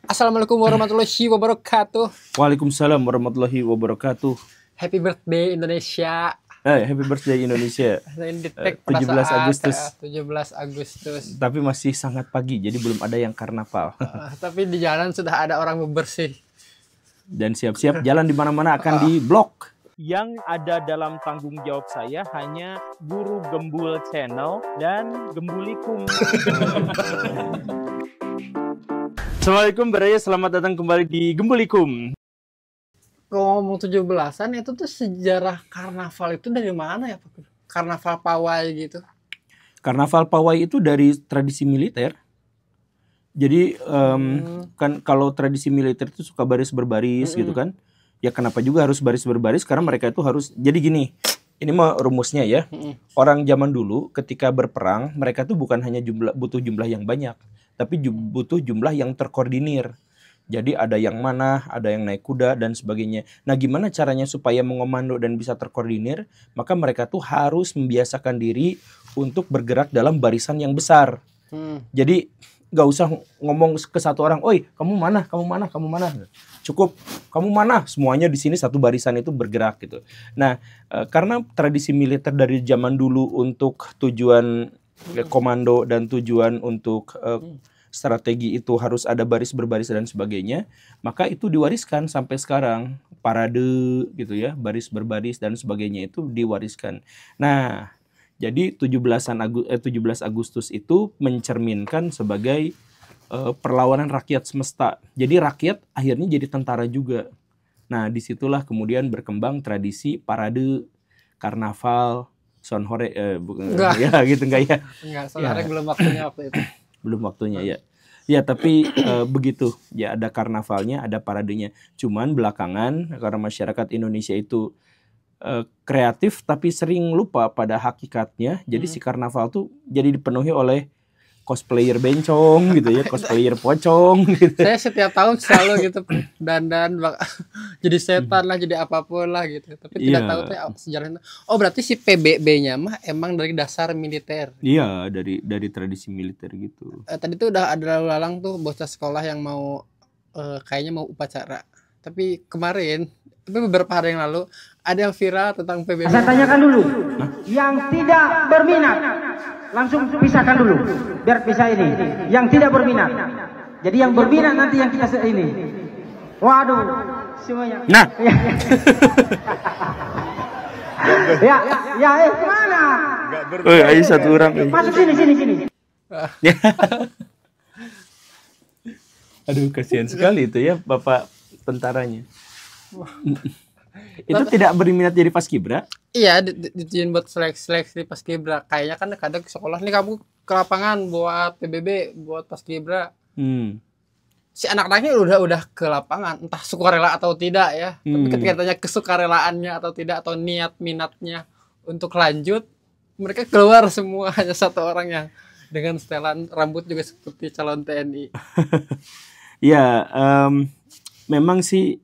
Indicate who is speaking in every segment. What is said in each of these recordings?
Speaker 1: Assalamualaikum warahmatullahi wabarakatuh.
Speaker 2: Waalaikumsalam warahmatullahi wabarakatuh.
Speaker 1: Happy birthday Indonesia.
Speaker 2: Happy birthday Indonesia.
Speaker 1: Ini di-tag
Speaker 2: 17
Speaker 1: pada saat
Speaker 2: Agustus.
Speaker 1: 17 Agustus.
Speaker 2: Tapi masih sangat pagi, jadi belum ada yang karnaval.
Speaker 1: Tapi di jalan sudah ada orang bebersih.
Speaker 2: Dan siap-siap jalan di mana-mana akan di-blok. Yang ada dalam tanggung jawab saya hanya Guru Gembul Channel dan Gembulikum. Assalamualaikum Baraya, selamat datang kembali di Gembulikum.
Speaker 1: Kalau ngomong 17-an itu tuh sejarah karnaval itu dari mana ya Pak? Karnaval pawai gitu.
Speaker 2: Karnaval pawai itu dari tradisi militer. Jadi kan kalau tradisi militer itu suka baris berbaris gitu kan. Ya kenapa juga harus baris berbaris? Karena mereka itu harus, jadi gini, ini mah rumusnya ya. Orang zaman dulu ketika berperang, mereka tuh bukan hanya butuh jumlah yang banyak, tapi butuh jumlah yang terkoordinir. Jadi ada yang mana, ada yang naik kuda dan sebagainya. Nah gimana caranya supaya mengomando dan bisa terkoordinir? Maka mereka tuh harus membiasakan diri untuk bergerak dalam barisan yang besar. Jadi gak usah ngomong ke satu orang, oi kamu mana, kamu mana, kamu mana. Cukup kamu mana, semuanya di sini satu barisan itu bergerak gitu. Nah karena tradisi militer dari zaman dulu untuk tujuan komando dan tujuan untuk strategi itu harus ada baris berbaris dan sebagainya, maka itu diwariskan sampai sekarang. Parade gitu ya, baris berbaris dan sebagainya itu diwariskan. Nah jadi 17 Agustus itu mencerminkan sebagai perlawanan rakyat semesta. Jadi rakyat akhirnya jadi tentara juga. Nah disitulah kemudian berkembang tradisi parade, karnaval, sonhore, ya gitu enggak ya?
Speaker 1: Enggak, sonhore ya. Belum waktunya waktu itu.
Speaker 2: Belum waktunya ya. Ya tapi begitu ya, ada karnavalnya, ada paradenya. Cuman belakangan karena masyarakat Indonesia itu kreatif tapi sering lupa pada hakikatnya. Jadi si karnaval tuh jadi dipenuhi oleh cosplayer bencong gitu ya, cosplayer pocong gitu.
Speaker 1: Saya setiap tahun selalu gitu dandan jadi setan lah, jadi apapun lah gitu. Tapi tidak tahu tuh sejarahnya. Oh berarti si PBB-nya mah emang dari dasar militer.
Speaker 2: Iya, dari tradisi militer gitu.
Speaker 1: Tadi tuh udah ada lalu lalang tuh bocah sekolah yang mau kayaknya mau upacara. Tapi kemarin, tapi beberapa hari yang lalu ada yang viral tentang PBB.
Speaker 3: Saya tanyakan dulu, yang tidak berminat langsung pisahkan dulu, biar pisah ini. Yang tidak berminat, jadi yang berminat nanti yang kita ini. Waduh, semuanya.
Speaker 2: Nah,
Speaker 3: kemana?
Speaker 2: Ayo satu orang.
Speaker 3: Masuk sini.
Speaker 2: Aduh, kasihan sekali itu ya Bapak tentaranya. Itu tidak berminat jadi paskibra?
Speaker 1: Iya, ditujuin buat seleksi paskibra. Kayaknya kan kadang ke sekolah nih kamu ke lapangan buat PBB, buat paskibra. Si anak-anaknya udah ke lapangan, entah sukarela atau tidak ya. Tapi ketika tanya kesukarelaannya atau tidak, atau niat minatnya untuk lanjut, mereka keluar semua, hanya satu orang yang dengan setelan rambut juga seperti calon TNI.
Speaker 2: Ya, memang sih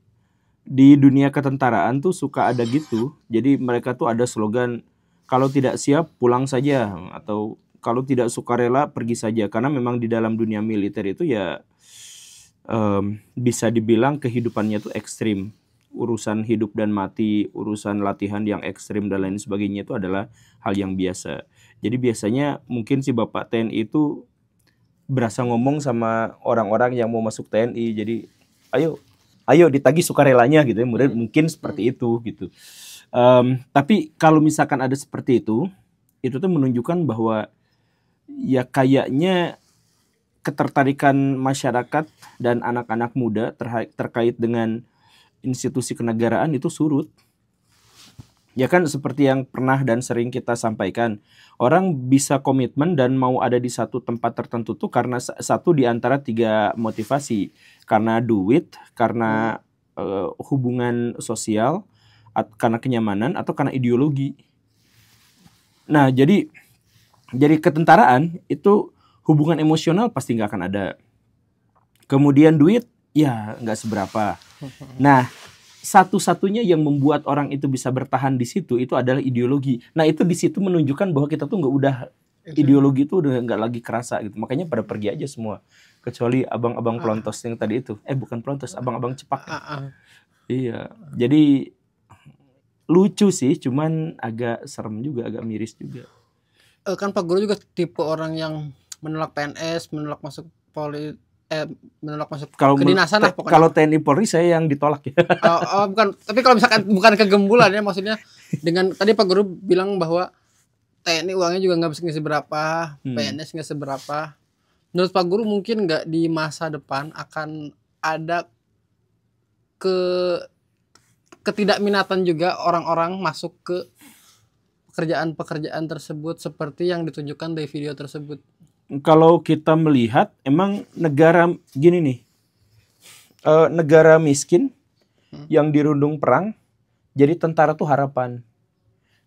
Speaker 2: di dunia ketentaraan tuh suka ada gitu. Jadi mereka tuh ada slogan, kalau tidak siap pulang saja, atau kalau tidak sukarela pergi saja. Karena memang di dalam dunia militer itu ya bisa dibilang kehidupannya tuh ekstrim. Urusan hidup dan mati, urusan latihan yang ekstrim dan lain sebagainya itu adalah hal yang biasa. Jadi biasanya mungkin si Bapak TNI itu berasa ngomong sama orang-orang yang mau masuk TNI. Jadi ayo ditagih sukarelanya gitu ya, mungkin seperti itu gitu. Tapi kalau misalkan ada seperti itu tuh menunjukkan bahwa ya kayaknya ketertarikan masyarakat dan anak-anak muda terkait dengan institusi kenegaraan itu surut. Ya kan seperti yang pernah dan sering kita sampaikan, orang bisa komitmen dan mau ada di satu tempat tertentu tuh karena satu di antara 3 motivasi. Karena duit, karena hubungan sosial, karena kenyamanan, atau karena ideologi. Nah jadi ketentaraan itu hubungan emosional pasti nggak akan ada. Kemudian duit ya nggak seberapa. Nah satu-satunya yang membuat orang itu bisa bertahan di situ itu adalah ideologi. Nah itu di situ menunjukkan bahwa kita tuh ideologi itu udah nggak lagi kerasa gitu. Makanya pada pergi aja semua. Kecuali abang-abang pelontos yang tadi itu. Bukan pelontos, abang-abang cepak. Iya. Jadi lucu sih, cuman agak serem juga, agak miris juga.
Speaker 1: Kan Pak Guru juga tipe orang yang menolak PNS, menolak masuk menolak masuk kedinasan lah pokoknya.
Speaker 2: Kalau TNI Polri saya yang ditolak ya.
Speaker 1: Bukan, tapi kalau misalkan bukan kegembulan ya, maksudnya dengan tadi Pak Guru bilang bahwa TNI uangnya juga nggak seberapa, PNS nggak seberapa. Menurut Pak Guru mungkin nggak di masa depan akan ada ketidakminatan juga orang-orang masuk ke pekerjaan-pekerjaan tersebut seperti yang ditunjukkan dari video tersebut.
Speaker 2: Kalau kita melihat emang negara gini nih, negara miskin yang dirundung perang, jadi tentara tuh harapan.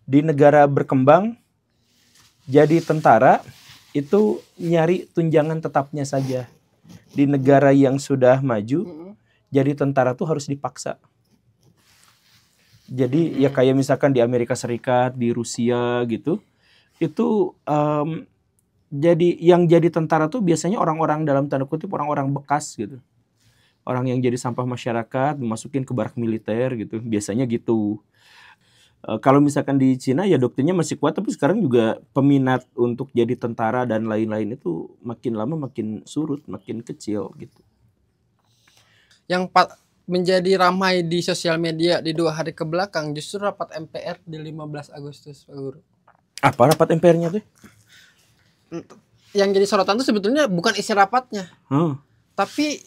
Speaker 2: Di negara berkembang, jadi tentara itu nyari tunjangan tetapnya saja. Di negara yang sudah maju, jadi tentara tuh harus dipaksa. Jadi ya kayak misalkan di Amerika Serikat, di Rusia gitu, itu jadi yang jadi tentara tuh biasanya orang-orang dalam tanda kutip orang-orang bekas gitu. Orang yang jadi sampah masyarakat dimasukin ke barak militer gitu. Biasanya gitu. Kalau misalkan di Cina ya doktrinnya masih kuat, tapi sekarang juga peminat untuk jadi tentara dan lain-lain itu makin lama makin surut, makin kecil gitu.
Speaker 1: Yang menjadi ramai di sosial media di 2 hari ke belakang justru rapat MPR di 15 Agustus, Pak Guru.
Speaker 2: Apa rapat MPR-nya tuh?
Speaker 1: Yang jadi sorotan tuh sebetulnya bukan isi rapatnya. Tapi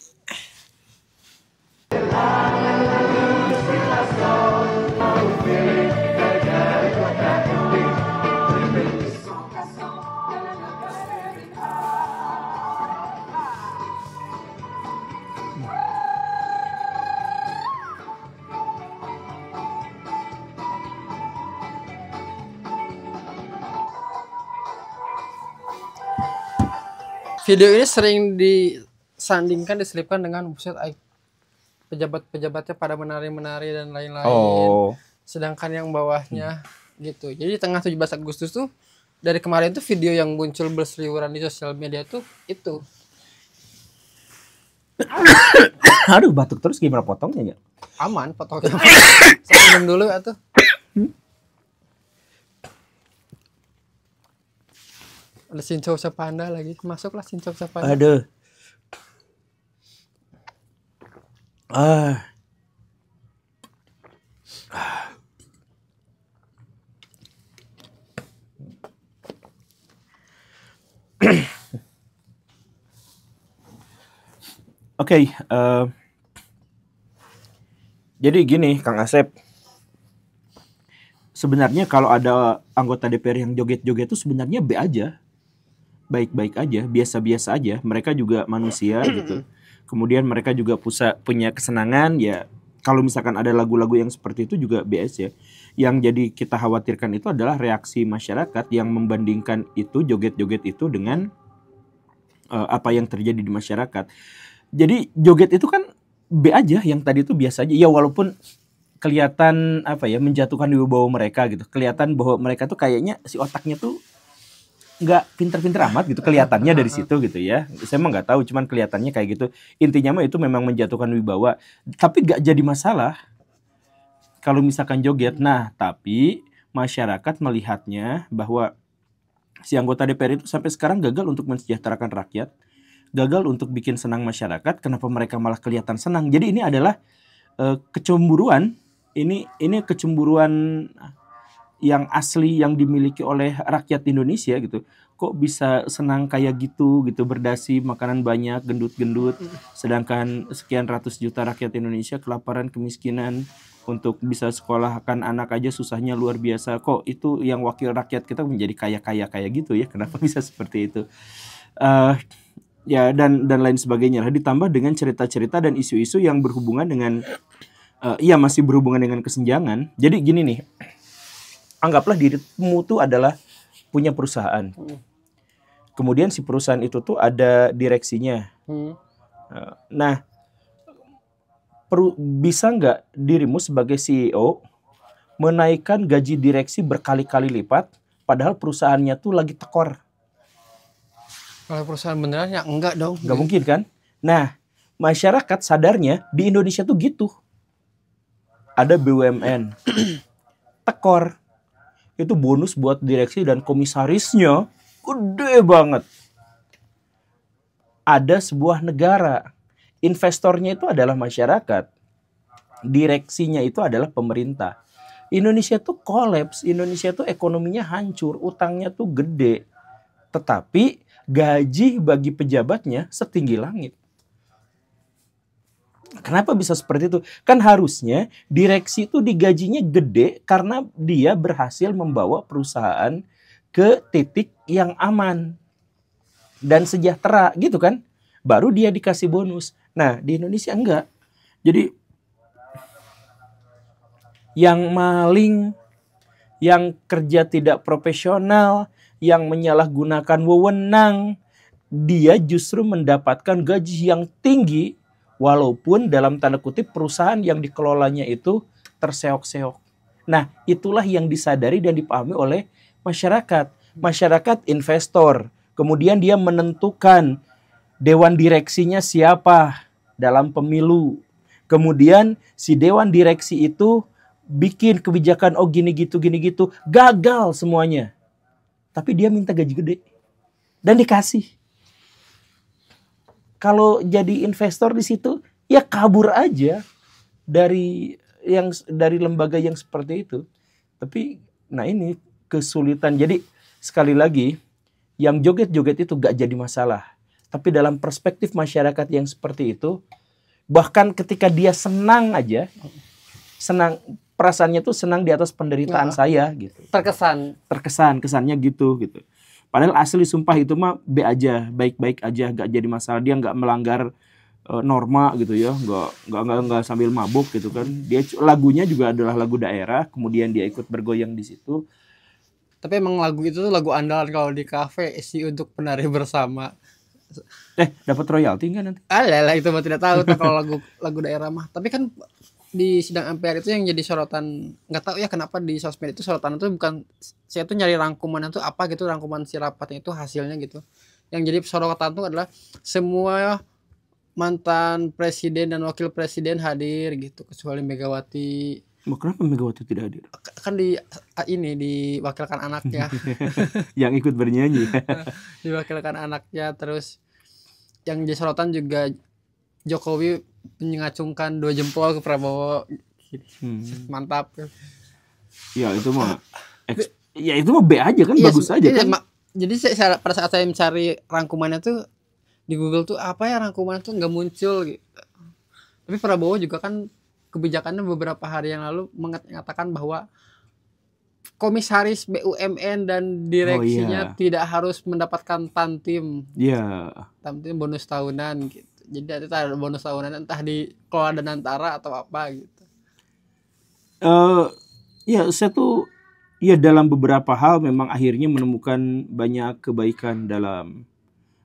Speaker 1: video ini sering disandingkan, diselipkan dengan pejabat-pejabatnya pada menari-menari dan lain-lain. Sedangkan yang bawahnya gitu. Jadi tengah 17 Agustus tuh dari kemarin tuh video yang muncul berseliweran di sosial media tuh itu.
Speaker 2: Aduh, batuk terus gimana potongnya ya?
Speaker 1: Aman potongnya. Saya minum dulu atuh. Ada Sincau Sapanda lagi. Masuklah Sincau Sapanda.
Speaker 2: Aduh. Oke, jadi gini Kang Asep. Sebenarnya kalau ada anggota DPR yang joget-joget itu sebenarnya B aja. Baik-baik aja, biasa-biasa aja. Mereka juga manusia gitu. Kemudian mereka juga punya kesenangan ya. Kalau misalkan ada lagu-lagu yang seperti itu juga BS ya. Yang jadi kita khawatirkan itu adalah reaksi masyarakat yang membandingkan itu joget-joget itu dengan apa yang terjadi di masyarakat. Jadi joget itu kan B aja, yang tadi itu biasa aja. Ya walaupun kelihatan menjatuhkan wibawa mereka gitu. Kelihatan bahwa mereka tuh kayaknya si otaknya tuh nggak pinter-pinter amat gitu kelihatannya dari situ gitu ya. Saya mah nggak tahu, cuman kelihatannya kayak gitu. Intinya mah itu memang menjatuhkan wibawa. Tapi nggak jadi masalah kalau misalkan joget. Nah, tapi masyarakat melihatnya bahwa si anggota DPR itu sampai sekarang gagal untuk mensejahterakan rakyat, gagal untuk bikin senang masyarakat. Kenapa mereka malah kelihatan senang? Jadi ini adalah kecemburuan. Ini kecemburuan yang asli yang dimiliki oleh rakyat Indonesia gitu. Kok bisa senang kayak gitu berdasi, makanan banyak, gendut-gendut, sedangkan sekian ratus juta rakyat Indonesia kelaparan, kemiskinan, untuk bisa sekolahkan anak aja susahnya luar biasa. Kok itu yang wakil rakyat kita menjadi kaya kayak gitu ya? Kenapa bisa seperti itu? Ya dan lain sebagainya lah, ditambah dengan cerita-cerita dan isu-isu yang berhubungan dengan masih berhubungan dengan kesenjangan. Jadi gini nih, anggaplah dirimu tuh adalah punya perusahaan. Kemudian si perusahaan itu tuh ada direksinya. Nah, bisa nggak dirimu sebagai CEO menaikkan gaji direksi berkali-kali lipat, padahal perusahaannya tuh lagi tekor,
Speaker 1: Kalau perusahaan beneran ya enggak dong.
Speaker 2: Nggak mungkin kan? Nah, masyarakat sadarnya di Indonesia tuh gitu. Ada BUMN, tekor. Itu bonus buat direksi dan komisarisnya gede banget. Ada sebuah negara, investornya itu adalah masyarakat. Direksinya itu adalah pemerintah. Indonesia tuh kolaps, Indonesia tuh ekonominya hancur, utangnya tuh gede. Tetapi gaji bagi pejabatnya setinggi langit. Kenapa bisa seperti itu? Kan harusnya direksi itu digajinya gede karena dia berhasil membawa perusahaan ke titik yang aman dan sejahtera gitu kan. Baru dia dikasih bonus. Nah di Indonesia enggak. Jadi yang maling, yang kerja tidak profesional, yang menyalahgunakan wewenang, dia justru mendapatkan gaji yang tinggi walaupun dalam tanda kutip perusahaan yang dikelolanya itu terseok-seok. Nah, itulah yang disadari dan dipahami oleh masyarakat. Masyarakat investor. Kemudian dia menentukan dewan direksinya siapa dalam pemilu. Kemudian si dewan direksi itu bikin kebijakan gini gitu. Gagal semuanya. Tapi dia minta gaji gede. Dan dikasih. Kalau jadi investor di situ, ya kabur aja dari lembaga yang seperti itu. Tapi, nah ini kesulitan. Jadi sekali lagi, yang joget-joget itu gak jadi masalah. Tapi dalam perspektif masyarakat yang seperti itu, bahkan ketika dia senang aja, perasaannya tuh senang di atas penderitaan saya gitu. Kesannya gitu. Padahal asli sumpah itu mah B aja, baik-baik aja, gak jadi masalah. Dia gak melanggar norma gitu ya, gak sambil mabuk gitu kan. Dia lagunya juga adalah lagu daerah, kemudian dia ikut bergoyang di situ.
Speaker 1: Tapi emang lagu itu tuh lagu andalan kalau di kafe isi untuk penari bersama.
Speaker 2: Dapat royalti nggak nanti?
Speaker 1: Alah itu mah tidak tahu kalau lagu daerah mah. Tapi kan di sidang MPR itu yang jadi sorotan, nggak tahu ya kenapa di sosmed itu sorotan itu bukan, saya tuh nyari rangkuman itu apa gitu, rangkuman si rapatnya itu hasilnya gitu. Yang jadi sorotan itu adalah semua mantan presiden dan wakil presiden hadir gitu kecuali Megawati.
Speaker 2: Kenapa Megawati tidak hadir?
Speaker 1: Kan diwakilkan anaknya.
Speaker 2: Yang ikut bernyanyi.
Speaker 1: Diwakilkan anaknya. Terus yang jadi sorotan juga Jokowi mengacungkan 2 jempol ke Prabowo. Mantap.
Speaker 2: Ya itu mah B aja kan, bagus aja kan.
Speaker 1: Jadi pada saat saya mencari rangkumannya tuh di Google tuh apa ya rangkumannya tuh nggak muncul gitu. Tapi Prabowo juga kan kebijakannya beberapa hari yang lalu mengatakan bahwa komisaris BUMN dan direksinya tidak harus mendapatkan tantim.
Speaker 2: Iya.
Speaker 1: Tantim bonus tahunan gitu. Jadi ada bonus tahunan entah di kelola Danantara atau apa gitu.
Speaker 2: Ya saya tuh ya dalam beberapa hal memang akhirnya menemukan banyak kebaikan dalam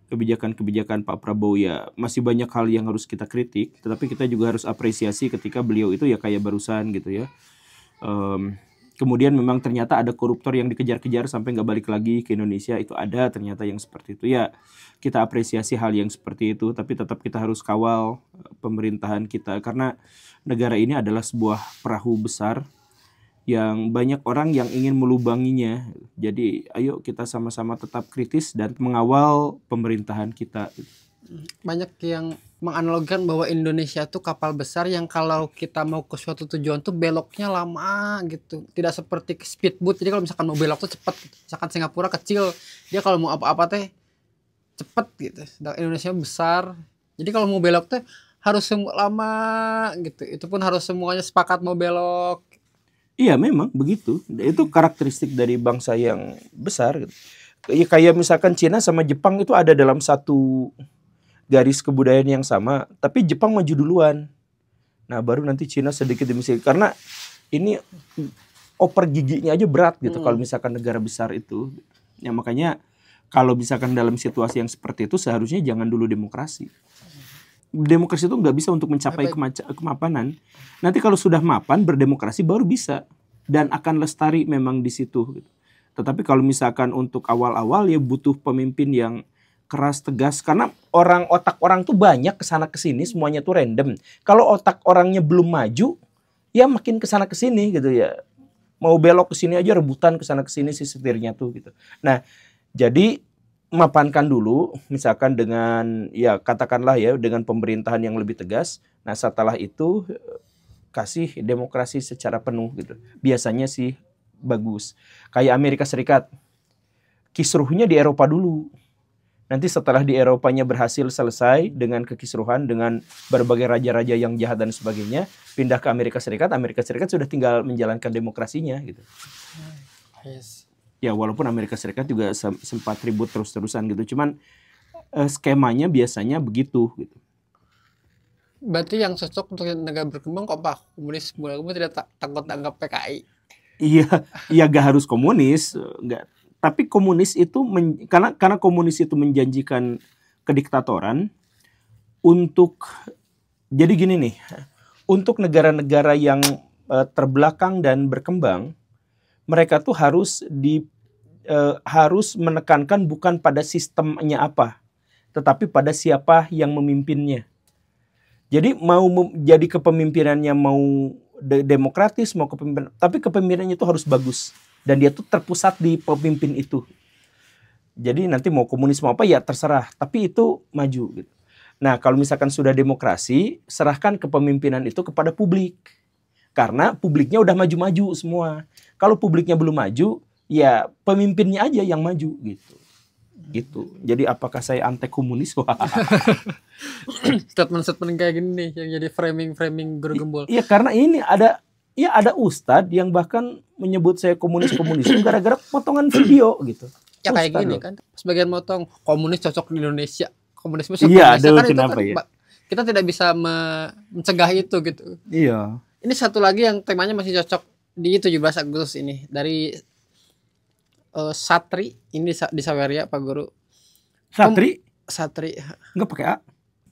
Speaker 2: kebijakan-kebijakan Pak Prabowo. Ya masih banyak hal yang harus kita kritik, tetapi kita juga harus apresiasi ketika beliau itu ya kayak barusan gitu ya. Kemudian memang ternyata ada koruptor yang dikejar-kejar sampai nggak balik lagi ke Indonesia, itu ada ternyata yang seperti itu. Ya kita apresiasi hal yang seperti itu, tapi tetap kita harus kawal pemerintahan kita karena negara ini adalah sebuah perahu besar yang banyak orang yang ingin melubanginya. Jadi ayo kita sama-sama tetap kritis dan mengawal pemerintahan kita.
Speaker 1: Banyak yang menganalogkan bahwa Indonesia tuh kapal besar yang kalau kita mau ke suatu tujuan tuh beloknya lama gitu. Tidak seperti speedboat. Jadi kalau misalkan mau belok tuh cepat gitu. Misalkan Singapura kecil, dia kalau mau apa-apa teh cepet gitu. Dan Indonesia besar. Jadi kalau mau belok tuh harus lama gitu. Itu pun harus semuanya sepakat mau belok.
Speaker 2: Iya memang begitu. Itu karakteristik dari bangsa yang besar gitu. Ya, kayak misalkan Cina sama Jepang itu ada dalam satu garis kebudayaan yang sama, tapi Jepang maju duluan. Nah, baru nanti Cina sedikit demi sedikit. Karena ini oper giginya aja berat gitu kalau misalkan negara besar itu. Ya makanya kalau misalkan dalam situasi yang seperti itu seharusnya jangan dulu demokrasi. Demokrasi itu nggak bisa untuk mencapai kemapanan. Nanti kalau sudah mapan berdemokrasi baru bisa dan akan lestari memang di situ. Tetapi kalau misalkan untuk awal-awal ya butuh pemimpin yang keras, tegas. Karena otak orang tuh banyak kesana kesini, semuanya tuh random. Kalau otak orangnya belum maju, ya makin kesana kesini gitu ya. Mau belok ke sini aja rebutan kesana kesini si setirnya tuh gitu. Nah, jadi mapankan dulu, misalkan dengan ya katakanlah ya dengan pemerintahan yang lebih tegas. Nah, setelah itu kasih demokrasi secara penuh gitu. Biasanya sih bagus. Kayak Amerika Serikat. Kisruhnya di Eropa dulu. Nanti setelah di Eropanya berhasil selesai dengan kekisruhan, dengan berbagai raja-raja yang jahat dan sebagainya, pindah ke Amerika Serikat sudah tinggal menjalankan demokrasinya gitu.
Speaker 1: Yes.
Speaker 2: Ya walaupun Amerika Serikat juga sempat ribut terus-terusan gitu. Cuman skemanya biasanya begitu gitu.
Speaker 1: Berarti yang cocok untuk negara berkembang kok Pak komunis, kamu tidak takut anggap PKI?
Speaker 2: Iya, iya gak harus komunis, enggak. Tapi komunis itu karena komunis itu menjanjikan kediktatoran untuk jadi gini nih, untuk negara-negara yang terbelakang dan berkembang, mereka tuh harus menekankan bukan pada sistemnya apa, tetapi pada siapa yang memimpinnya. Jadi jadi kepemimpinannya mau demokratis, mau kepemimpinan, tapi kepemimpinannya itu harus bagus dan dia tuh terpusat di pemimpin itu. Jadi nanti mau komunis mau apa ya terserah, tapi itu maju gitu. Nah, kalau misalkan sudah demokrasi, serahkan kepemimpinan itu kepada publik. Karena publiknya udah maju-maju semua. Kalau publiknya belum maju, ya pemimpinnya aja yang maju gitu. Gitu. Jadi apakah saya anti komunis?
Speaker 1: Statement-statement kayak gini nih yang jadi framing guru gembul.
Speaker 2: Iya, karena ini ada ustadz yang bahkan menyebut saya komunis itu gara-gara potongan video gitu.
Speaker 1: Ya kayak
Speaker 2: Ustadz
Speaker 1: gini
Speaker 2: loh.
Speaker 1: kan. Sebagian motong komunis cocok di Indonesia. Komunisme cocok
Speaker 2: Iya,
Speaker 1: di Indonesia kan
Speaker 2: kenapa
Speaker 1: itu kan,
Speaker 2: ya?
Speaker 1: kita tidak bisa mencegah itu gitu.
Speaker 2: Iya.
Speaker 1: Ini satu lagi yang temanya masih cocok di 17 Agustus ini dari Satri ini di Saweria Pak Guru.
Speaker 2: Satri
Speaker 1: Satri.
Speaker 2: nggak pakai A.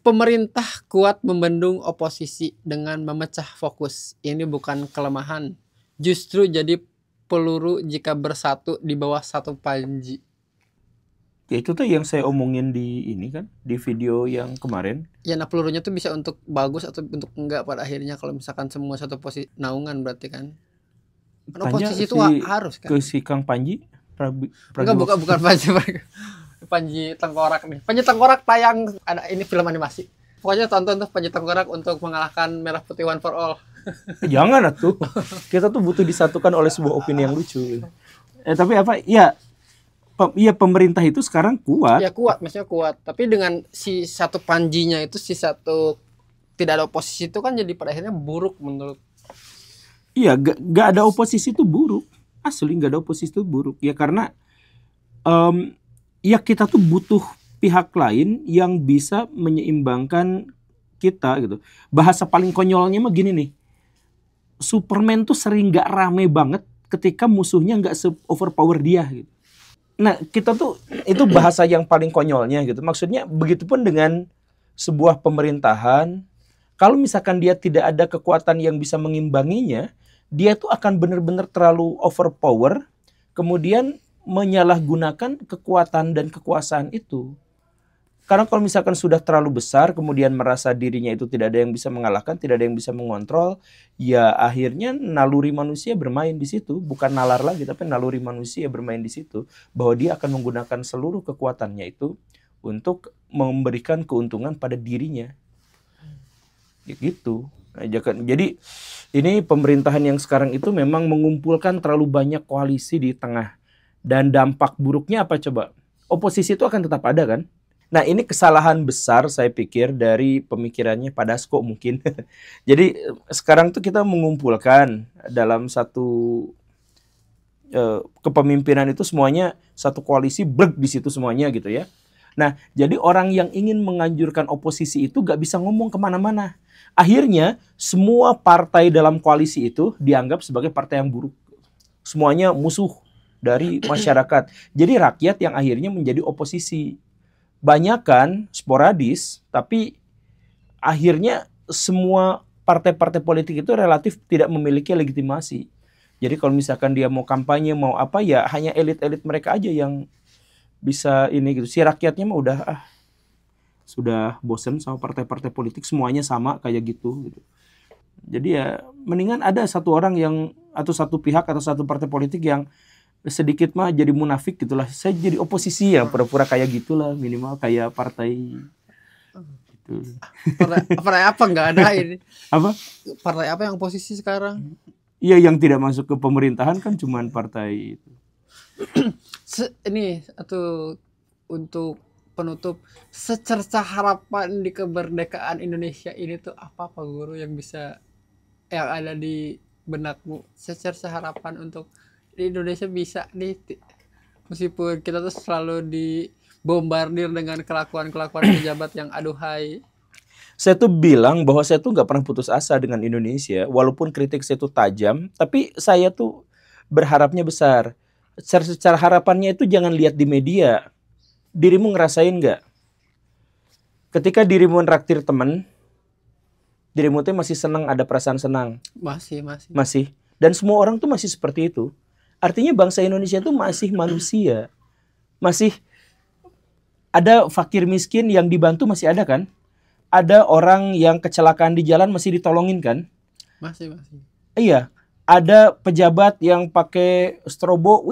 Speaker 1: Pemerintah kuat membendung oposisi dengan memecah fokus. Ini bukan kelemahan, justru jadi peluru jika bersatu di bawah satu panji.
Speaker 2: Ya itu tuh yang saya omongin di ini kan, di video yang kemarin.
Speaker 1: Ya nah pelurunya tuh bisa untuk bagus atau untuk enggak pada akhirnya kalau misalkan semua satu posisi naungan berarti kan. Kan oposisi itu harus kan.
Speaker 2: Ke si Kang Panji.
Speaker 1: Enggak, bukan Panji. Panji Tengkorak nih. Panji Tengkorak tayang ada ini film animasi. Pokoknya tonton tuh Panji Tengkorak untuk mengalahkan Merah Putih One for All.
Speaker 2: Jangan atuh. Kita tuh butuh disatukan oleh sebuah opini yang lucu. Tapi apa? Iya pemerintah itu sekarang kuat.
Speaker 1: Ya kuat, maksudnya kuat. Tapi dengan si satu panjinya itu, si satu tidak ada oposisi itu kan jadi pada akhirnya buruk menurut.
Speaker 2: Iya, gak ada oposisi itu buruk. Asli gak ada oposisi itu buruk. Ya karena ya kita tuh butuh pihak lain yang bisa menyeimbangkan kita gitu. Bahasa paling konyolnya mah gini nih. Superman tuh sering gak rame banget ketika musuhnya gak se-overpower dia gitu. Nah, kita tuh itu bahasa yang paling konyolnya gitu. Maksudnya begitupun dengan sebuah pemerintahan, kalau misalkan dia tidak ada kekuatan yang bisa mengimbanginya, dia tuh akan benar-benar terlalu overpower, kemudian menyalahgunakan kekuatan dan kekuasaan itu. Karena kalau misalkan sudah terlalu besar, kemudian merasa dirinya itu tidak ada yang bisa mengalahkan, tidak ada yang bisa mengontrol, ya akhirnya naluri manusia bermain di situ. Bukan nalar lagi, tapi naluri manusia bermain di situ. Bahwa dia akan menggunakan seluruh kekuatannya itu untuk memberikan keuntungan pada dirinya. Ya gitu. Nah, jadi ini pemerintahan yang sekarang itu memang mengumpulkan terlalu banyak koalisi di tengah. Dan dampak buruknya apa coba? Oposisi itu akan tetap ada kan? Nah ini kesalahan besar saya pikir dari pemikirannya Pak Dasko mungkin. Jadi sekarang tuh kita mengumpulkan dalam satu kepemimpinan itu semuanya satu koalisi blek di situ semuanya gitu ya. Nah jadi orang yang ingin menganjurkan oposisi itu gak bisa ngomong kemana-mana. Akhirnya semua partai dalam koalisi itu dianggap sebagai partai yang buruk. Semuanya musuh dari masyarakat. Jadi rakyat yang akhirnya menjadi oposisi. Banyakan sporadis, tapi akhirnya semua partai-partai politik itu relatif tidak memiliki legitimasi. Jadi kalau misalkan dia mau kampanye, mau apa ya hanya elit-elit mereka aja yang bisa ini gitu. Si rakyatnya mah udah sudah bosen sama partai-partai politik, semuanya sama kayak gitu. Jadi ya mendingan ada satu orang yang atau satu pihak atau satu partai politik yang sedikit mah jadi munafik gitulah. Saya jadi oposisi ya pura-pura kayak gitulah, minimal kayak partai gitu.
Speaker 1: Partai apa nggak ada ini?
Speaker 2: Apa?
Speaker 1: Partai apa yang oposisi sekarang?
Speaker 2: Iya, yang tidak masuk ke pemerintahan kan cuman partai itu.
Speaker 1: Ini atau untuk penutup, secerca harapan di kemerdekaan Indonesia ini tuh apa Pak Guru yang bisa yang ada di benakmu? Secerca harapan untuk di Indonesia bisa nih, meskipun kita tuh selalu dibombardir dengan kelakuan-kelakuan pejabat yang aduhai.
Speaker 2: Saya tuh bilang bahwa saya tuh nggak pernah putus asa dengan Indonesia, walaupun kritik saya tuh tajam, tapi saya tuh berharapnya besar. Secara harapannya itu jangan lihat di media. Dirimu ngerasain nggak? Ketika dirimu nraktir temen, dirimu tuh masih senang, ada perasaan senang. Masih. Dan semua orang tuh masih seperti itu. Artinya bangsa Indonesia tuh masih manusia. Masih ada fakir miskin yang dibantu masih ada kan? Ada orang yang kecelakaan di jalan masih ditolongin kan?
Speaker 1: Masih.
Speaker 2: Iya. Ada pejabat yang pakai strobo,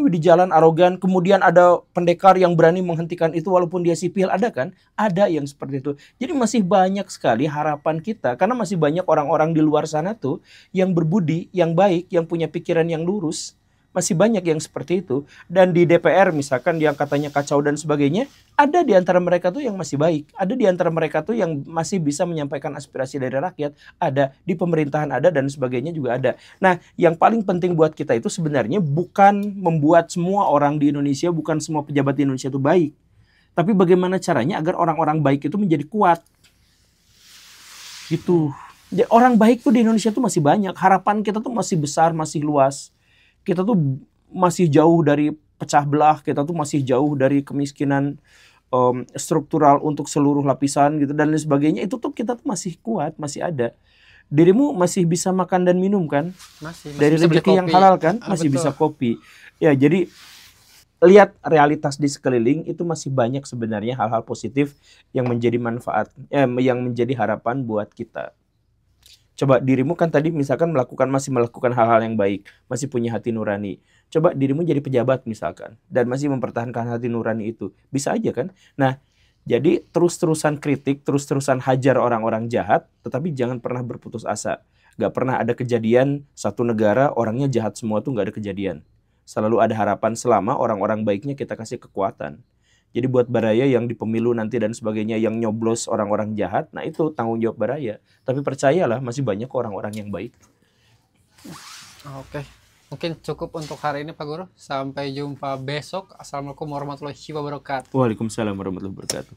Speaker 2: di jalan arogan. Kemudian ada pendekar yang berani menghentikan itu walaupun dia sipil, ada kan? Ada yang seperti itu. Jadi masih banyak sekali harapan kita. Karena masih banyak orang-orang di luar sana tuh yang berbudi, yang baik, yang punya pikiran yang lurus. Masih banyak yang seperti itu. Dan di DPR misalkan yang katanya kacau dan sebagainya, ada di antara mereka tuh yang masih baik. Ada di antara mereka tuh yang masih bisa menyampaikan aspirasi dari rakyat. Ada. Di pemerintahan ada dan sebagainya juga ada. Nah, yang paling penting buat kita itu sebenarnya bukan membuat semua orang di Indonesia, bukan semua pejabat di Indonesia itu baik. Tapi bagaimana caranya agar orang-orang baik itu menjadi kuat. Gitu. Orang baik tuh di Indonesia tuh masih banyak. Harapan kita tuh masih besar, masih luas. Kita tuh masih jauh dari pecah belah, kita tuh masih jauh dari kemiskinan struktural untuk seluruh lapisan gitu dan lain sebagainya. Itu tuh kita tuh masih kuat, masih ada. Dirimu masih bisa makan dan minum kan?
Speaker 1: Masih
Speaker 2: dari rezeki yang halal kan? Masih
Speaker 1: betul.
Speaker 2: Bisa kopi. Ya, jadi lihat realitas di sekeliling itu masih banyak sebenarnya hal-hal positif yang menjadi manfaat, yang menjadi harapan buat kita. Coba dirimu kan tadi misalkan masih melakukan hal-hal yang baik, masih punya hati nurani. Coba dirimu jadi pejabat misalkan dan masih mempertahankan hati nurani itu. Bisa aja kan? Nah, jadi terus-terusan kritik, terus-terusan hajar orang-orang jahat, tetapi jangan pernah berputus asa. Gak pernah ada kejadian satu negara orangnya jahat semua tuh gak ada kejadian. Selalu ada harapan selama orang-orang baiknya kita kasih kekuatan. Jadi buat Baraya yang di pemilu nanti dan sebagainya yang nyoblos orang-orang jahat, nah itu tanggung jawab Baraya. Tapi percayalah masih banyak orang-orang yang baik.
Speaker 1: Oke. Mungkin cukup untuk hari ini Pak Guru. Sampai jumpa besok. Assalamualaikum warahmatullahi wabarakatuh.
Speaker 2: Waalaikumsalam warahmatullahi wabarakatuh.